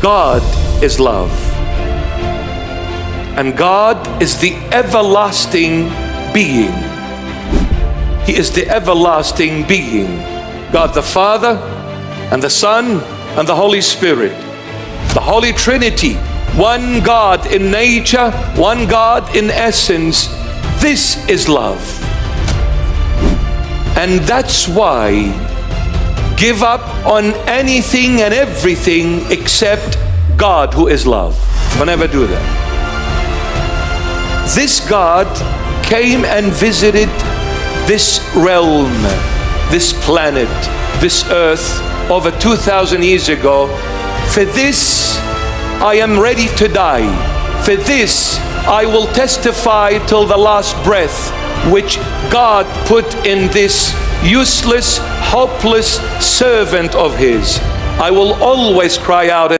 God is love. And God is the everlasting being. He is the everlasting being. God the Father and the Son and the Holy Spirit. The Holy Trinity. One God in nature, one God in essence. This is love. And that's why give up on anything and everything except God who is love. Don't ever do that. This God came and visited this realm, this planet, this earth over 2,000 years ago. For this, I am ready to die. For this, I will testify till the last breath, which God put in this useless, hopeless servant of His. I will always cry out